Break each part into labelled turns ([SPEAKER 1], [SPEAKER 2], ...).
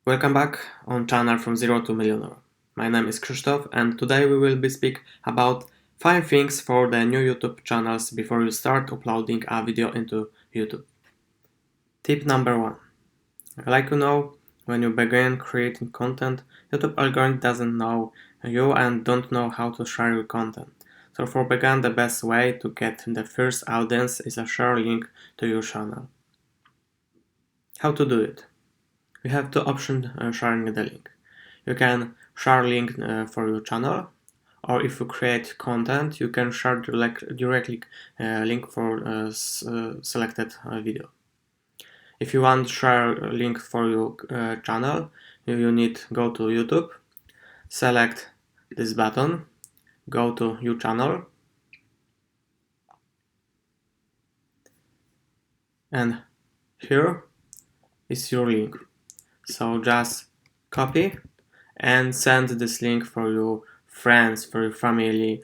[SPEAKER 1] Welcome back on channel from Zero to Millionaire. My name is Krzysztof and today we will be speak about 5 things for the new YouTube channels before you start uploading a video into YouTube. Tip number 1. Like you know, when you begin creating content, YouTube algorithm doesn't know you and don't know how to share your content. So for beginner, the best way to get the first audience is a share link to your channel. How to do it? We have two options sharing the link. You can share link for your channel, or if you create content, you can share directly link for selected video. If you want to share a link for your channel, you need to go to YouTube, select this button, go to your channel, and here is your link. So just copy and send this link for your friends, for your family.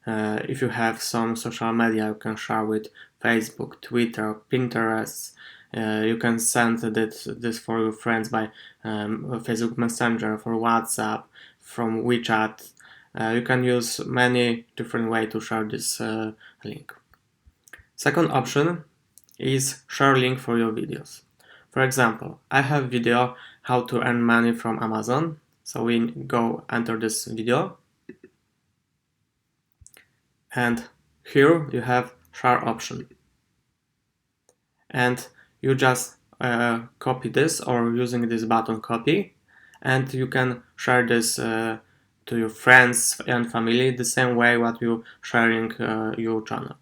[SPEAKER 1] If you have some social media, you can share with Facebook, Twitter, Pinterest. You can send this for your friends by Facebook Messenger, for WhatsApp, from WeChat. You can use many different ways to share this link. Second option is share link for your videos. For example, I have video how to earn money from Amazon. So we go enter this video. And here you have share option. And you just copy this or using this button copy. And you can share this to your friends and family the same way what you sharing your channel.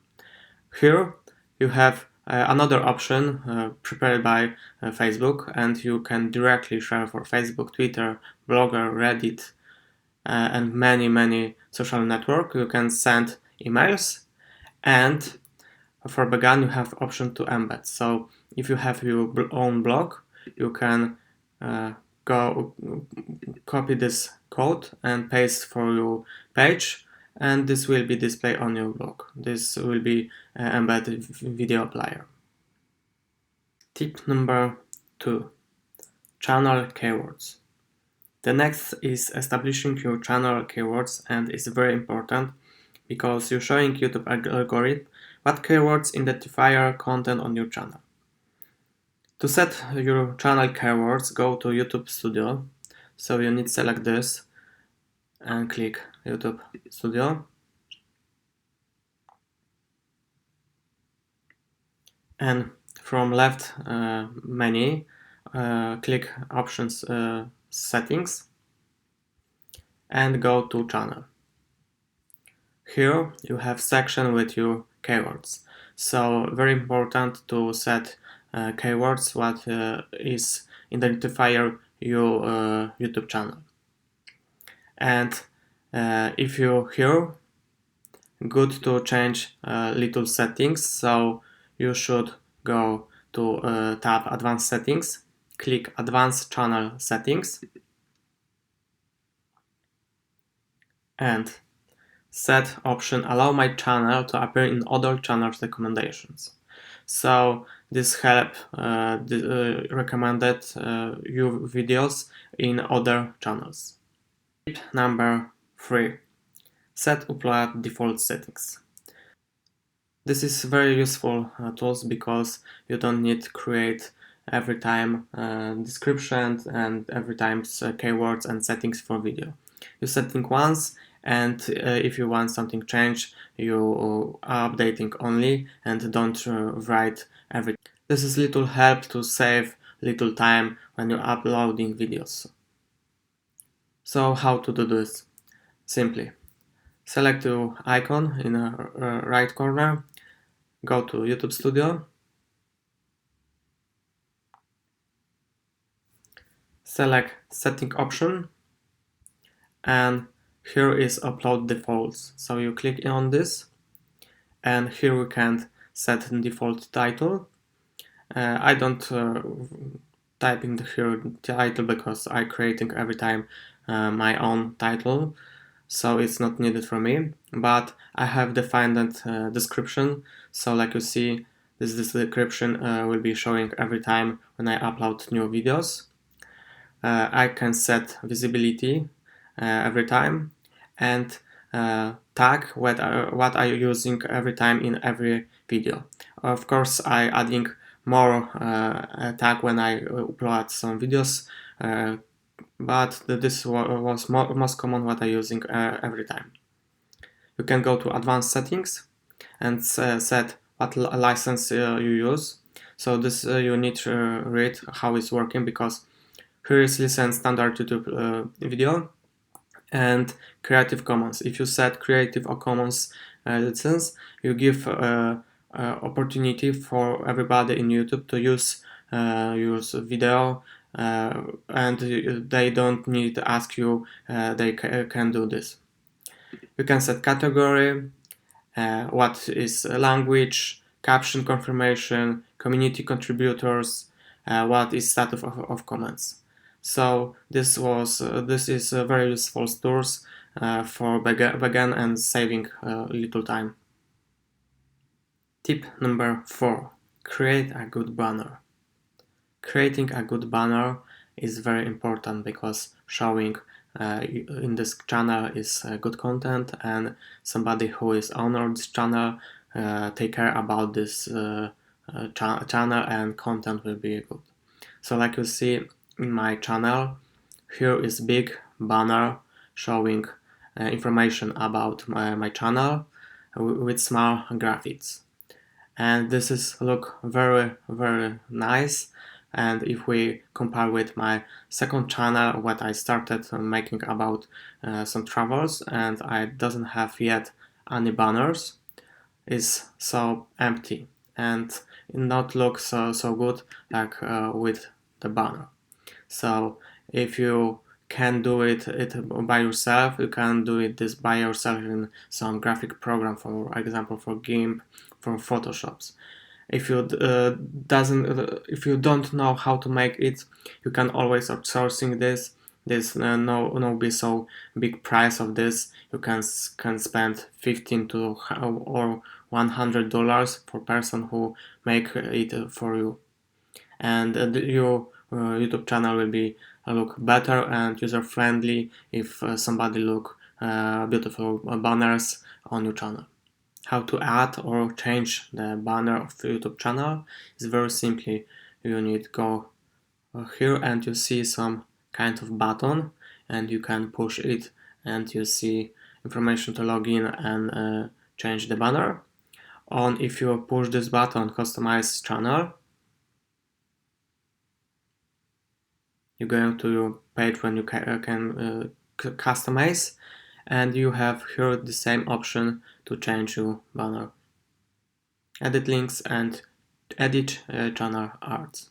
[SPEAKER 1] Here you have another option prepared by Facebook, and you can directly share for Facebook, Twitter, Blogger, Reddit, and many social network. You can send emails, and for beginner you have option to embed. So if you have your own blog, you can go copy this code and paste for your page, and this will be displayed on your blog. This will be embedded video player. Tip number 2. Channel keywords. The next is establishing your channel keywords, and it's very important because you're showing YouTube algorithm what keywords identify your content on your channel. To set your channel keywords, go to YouTube Studio. So you need to select this and click YouTube Studio. And from left menu, click Options Settings and go to Channel. Here you have section with your keywords. So very important to set keywords what is identifier your YouTube channel. And if you here, good to change little settings. So you should go to tab Advanced Settings, click Advanced Channel Settings, and set option Allow my channel to appear in other channels recommendations. So this help recommended your videos in other channels. Tip number 3. Set upload default settings. This is very useful tools because you don't need to create every time descriptions and every time keywords and settings for video. You setting once, and if you want something changed, you are updating only and don't write every. This is little help to save little time when you're uploading videos. So how to do this? Simply select your icon in the right corner, go to YouTube Studio, select setting option, and here is upload defaults. So you click on this, and here we can set the default title. I don't type in here title because I creating every time my own title, so it's not needed for me, but I have defined that description. So like you see, this description will be showing every time when I upload new videos. I can set visibility every time, and tag what I'm using every time in every video. Of course, I adding more tag when I upload some videos, but this was most common what I using every time. You can go to advanced settings and set what license you use. So this you need to read how it's working, because here is license standard YouTube video and Creative Commons. If you set Creative or Commons license, you give opportunity for everybody in YouTube to use video, and they don't need to ask you. They can do this. You can set category, what is language, caption confirmation, community contributors, what is status of comments. So this is a very useful tools for begin and saving little time. Tip number 4: create a good banner. Creating a good banner is very important, because showing in this channel is good content, and somebody who is owner of this channel take care about this channel, and content will be good. So like you see in my channel, here is big banner showing information about my channel with small graphics, and this is look very nice. And if we compare with my second channel, what I started making about some travels, and I doesn't have yet any banners, is so empty and it not look so good like with the banner. So if you can do it by yourself, you can do this by yourself in some graphic program, for example for GIMP, for Photoshops. If you if you don't know how to make it, you can always outsourcing this. There's no be so big price of this. You can spend 15 to or $100 for person who make it for you, and your YouTube channel will be look better and user friendly if somebody look beautiful banners on your channel. How to add or change the banner of the YouTube channel is very simply. You need to go here and you see some kind of button, and you can push it and you see information to log in and change the banner. On if you push this button, customize channel, you go to your page when you can customize, and you have here the same option to change your banner, edit links, and edit channel arts.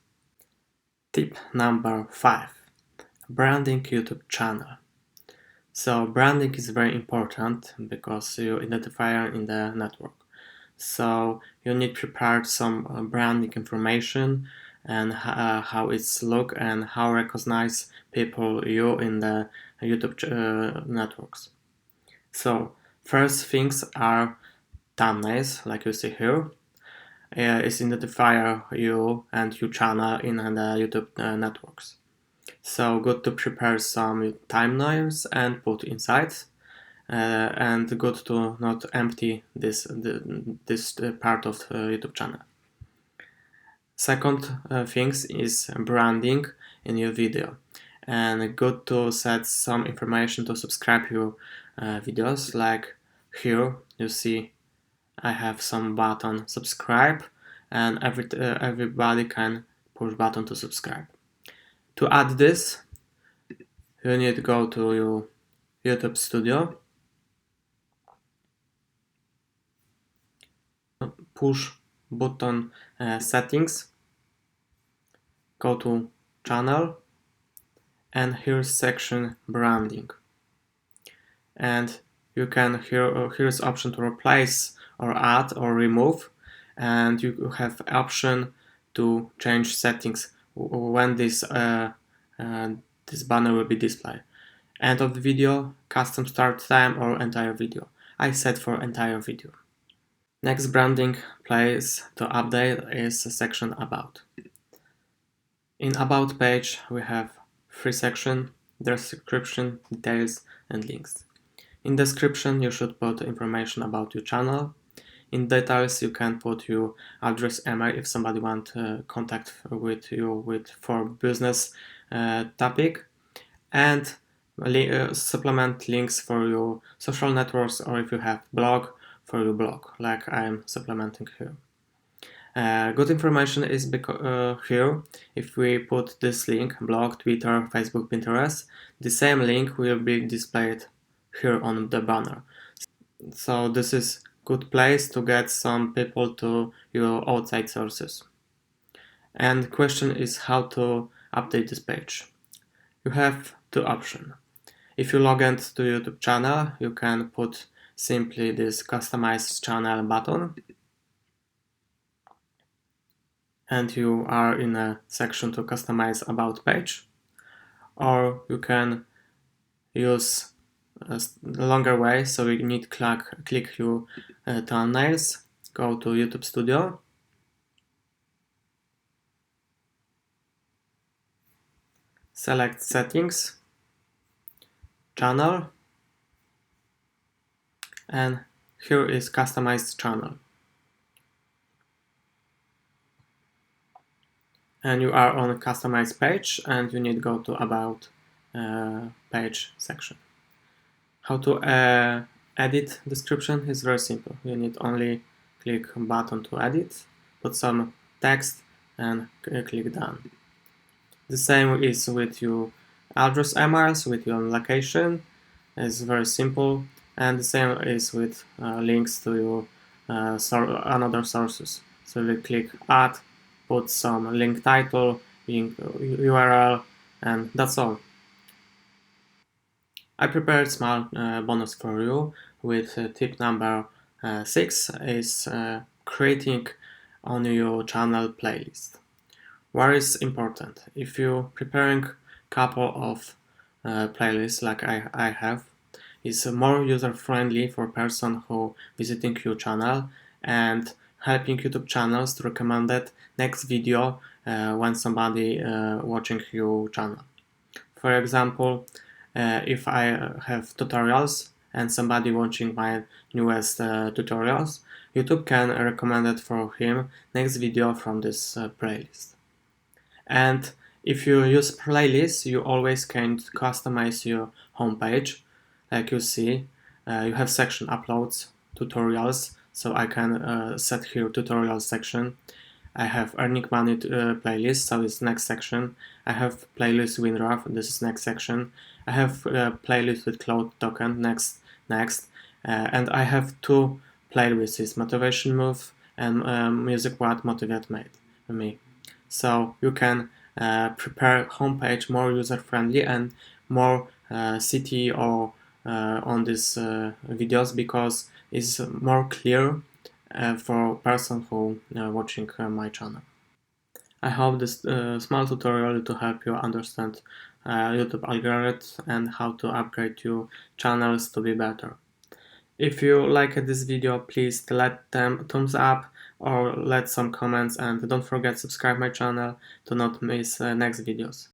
[SPEAKER 1] Tip number 5: branding YouTube channel. So branding is very important because you identifier in the network. So you need to prepare some branding information and how it's look and how recognize people you in the YouTube networks. So first things are thumbnails, like you see here. Is identifier you and your channel in the YouTube networks. So good to prepare some thumbnails and put inside, and good to not empty this part of YouTube channel. Second things is branding in your video, and good to set some information to subscribe your videos. Like here you see I have some button subscribe, and everybody can push button to subscribe. To add this, you need to go to your YouTube studio, push button settings, go to channel, and here's section branding, and you can here's option to replace or add or remove, and you have option to change settings when this banner will be displayed. End of the video, custom start time, or entire video. I set for entire video. Next branding place to update is a section about. In about page we have free section, description, details, and links. In description, you should put information about your channel. In details, you can put your address, email if somebody want contact with you for business topic, and supplement links for your social networks, or if you have blog, for your blog, like I am supplementing here. Good information is here. If we put this link, blog, Twitter, Facebook, Pinterest, the same link will be displayed here on the banner. So this is good place to get some people to your outside sources. And the question is how to update this page. You have two options. If you log into YouTube channel, you can put simply this customize channel button, and you are in a section to customize about page. Or you can use a longer way, so you need to click your thumbnails, go to YouTube Studio, select settings, channel, and here is customized channel. And you are on a customized page, and you need to go to about page section. How to edit description is very simple. You need only click button to edit, put some text, and click done. The same is with your address emails, with your location. It's very simple, and the same is with links to your another sources. So you click add, put some link title, link URL, and that's all. I prepared small bonus for you with tip number 6 is creating on your channel playlist. What is important? If you're preparing couple of playlists like I have, it's more user-friendly for person who visiting your channel and helping YouTube channels to recommend that next video when somebody watching your channel. For example, if I have tutorials and somebody watching my newest tutorials, YouTube can recommend it for him next video from this playlist. And if you use playlists, you always can customize your homepage. Like you see, you have section uploads, tutorials, so I can set here tutorial section. I have earning money playlist, so it's next section. I have playlist WinRAR, this is next section. I have playlist with cloud token, next. And I have two playlists, motivation move and music what motivate me. So you can prepare homepage more user friendly and more CTO on these videos, because it's more clear for person who watching my channel. I hope this small tutorial to help you understand YouTube algorithms and how to upgrade your channels to be better. If you like this video, please let them thumbs up or let some comments, and don't forget subscribe my channel to not miss next videos.